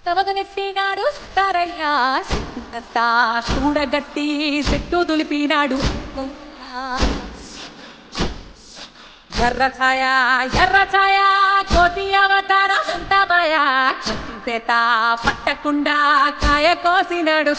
అవగనెట్టినాడు తారయ్యా చూడగట్టి చెట్టు దులిపినాడు ఎర్ర ఛాయ ఎర్ర ఛాయ కోటి అవతారం అంతమయా చేత పట్టకుండా కాయ కోసినాడు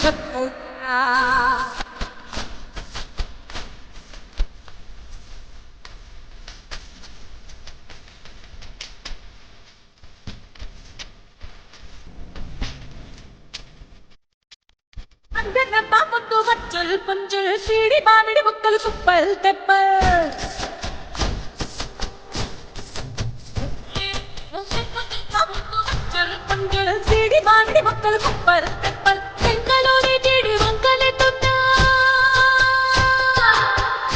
ముందు వచ్చుల్ పుంజుల్ సీడి మామిడి ముక్కలు కుప్పల్ తెప్పల్ సీడి మామిడి ముక్కలు కుప్పల్ తెప్పల్ వెంకలోని చెడి వంకలెత్తున్నా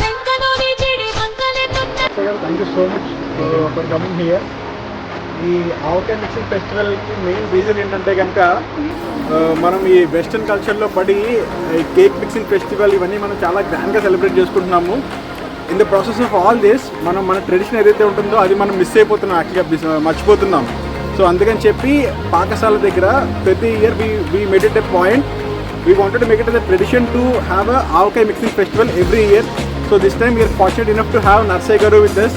వెంకలోని చెడి వంకలెత్తున్నా. Thank you so much for coming here. ఈ ఆవకాయ మిక్సింగ్ ఫెస్టివల్కి మెయిన్ రీజన్ ఏంటంటే కనుక మనం ఈ వెస్ట్రన్ కల్చర్లో పడి ఈ కేక్ మిక్సింగ్ ఫెస్టివల్ ఇవన్నీ మనం చాలా గ్రాండ్గా సెలబ్రేట్ చేసుకుంటున్నాము. In the process of all this మనం మన ట్రెడిషన్ ఏదైతే ఉంటుందో అది మనం మిస్ అయిపోతున్నాం, యాక్చువల్గా మర్చిపోతున్నాం. సో అందుకని చెప్పి పాకశాల దగ్గర ప్రతి year we made it a point. We wanted to make it as a tradition to have a avakaya mixing festival every year. So this time we are fortunate enough to have Narsai Garu with us,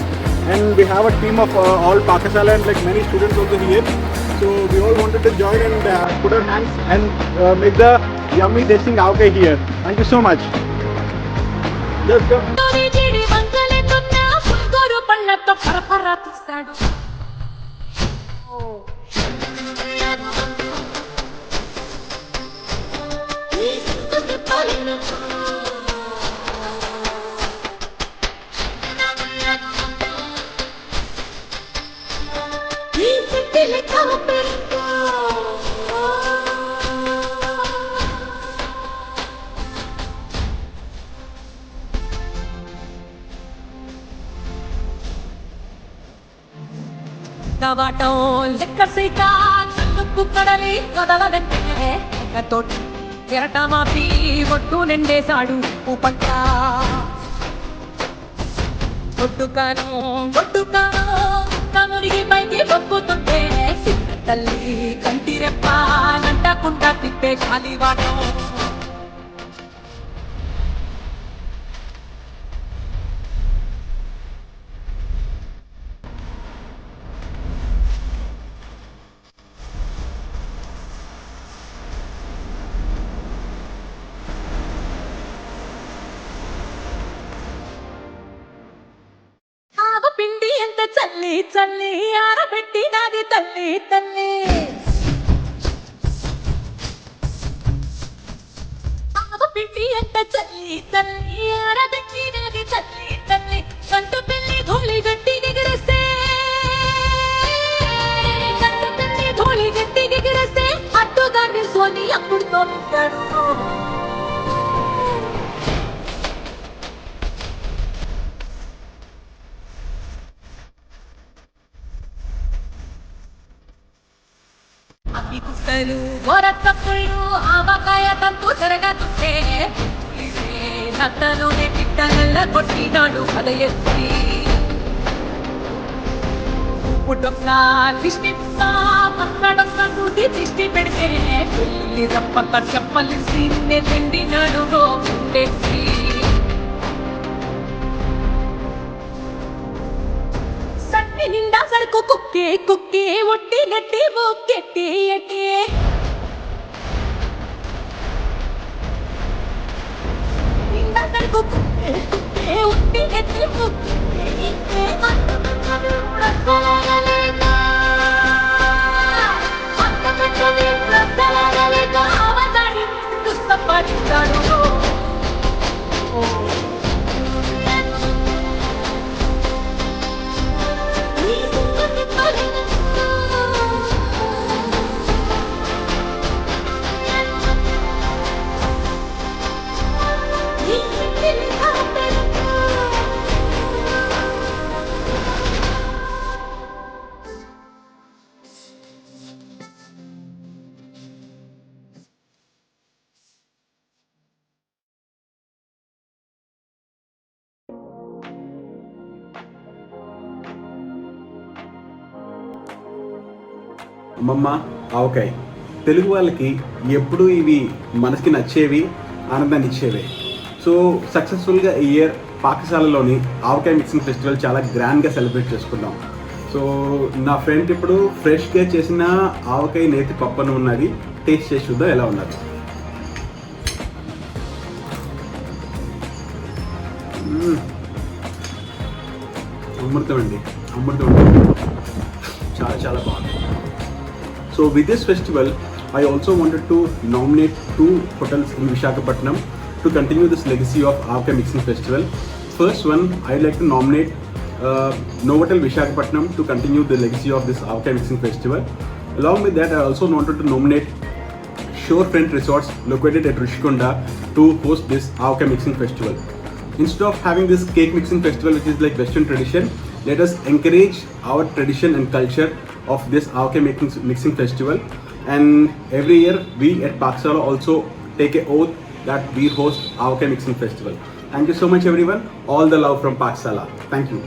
and we have a team of all Pakasala and like many students also here. So we all wanted to join and put our hands and make the yummy tasting avakaya here. Thank you so much. Just come. లెక్క సీత చందుకు కడలి కదలదంటే తోటి చెరట మాపి ఒట్టు నిండేశాడు పంట ఒట్టుకాను కనుడికి పైకి పప్పుతుంటే తల్లి కంటి రెప్ప నంటకుండా తిప్పే కాలివాటం పిండి ఎంత చల్లి చల్లి ఆరబెట్టినది తల్లి తల్లి పిండి ఎంత చల్లి చల్లి ఆరబెట్టినది తల్లి తల్లి కంటు పెళ్లి ధూళి గట్టి ఎగిరేస్తే కంటు పెళ్లి ధూళి గట్టి ఎగిరేస్తే అడ్డుగాన్ని సోని అప్పుడు తోలుతాడు. ఆవకాయ తంతు జరగతుంటే నత్తలోనే పిట్టగల్ల కొట్టినాడు పద ఎత్తి పుట్టొక్క దిష్టి పక్కడొక్క కూటి దిష్టి పెడితే పెళ్లి తప్పక చెప్పలిసి తిండినాడు ఉండేసి సట్టి నిండా సరుకు కుక్కే కుక్కే ఒట్టి గట్టి ముక్కెట్టి ఎట్టి నిండా సరుకు కుక్కే కుక్కే ఒట్టి గట్టి ముక్కెట్టి అవతాడి పుస్తపడతాడు. అమ్మమ్మ ఆవకాయ తెలుగు వాళ్ళకి ఎప్పుడూ ఇవి మనసుకి నచ్చేవి, ఆనందాన్ని ఇచ్చేవి. సో సక్సెస్ఫుల్గా ఈ ఇయర్ పాకశాలలోని ఆవకాయ మిక్సింగ్ ఫెస్టివల్ చాలా గ్రాండ్గా సెలబ్రేట్ చేసుకున్నాం. సో నా ఫ్రెండ్ ఇప్పుడు ఫ్రెష్గా చేసిన ఆవకాయ నేతి పప్పను ఉన్నది, టేస్ట్ చేసి చూద్దాం ఎలా ఉన్నది. అమృతం అండి, అమృతం అండి, చాలా చాలా బాగుంది. So with this festival I also wanted to nominate 2 hotels in Visakhapatnam to continue this legacy of Avkai Mixing Festival. First one, I'd like to nominate Novotel Visakhapatnam to continue the legacy of this Avkai Mixing Festival. Along with that, I also wanted to nominate Shorefront Resorts located at Rishikonda to host this Avkai Mixing Festival. Instead of having this cake mixing festival, which is like Western tradition, let us encourage our tradition and culture of this Avkai mixing festival. And every year we at Paksala also take an oath that we host Avkai Mixing Festival. Thank you so much everyone. All the love from Paksala. Thank you.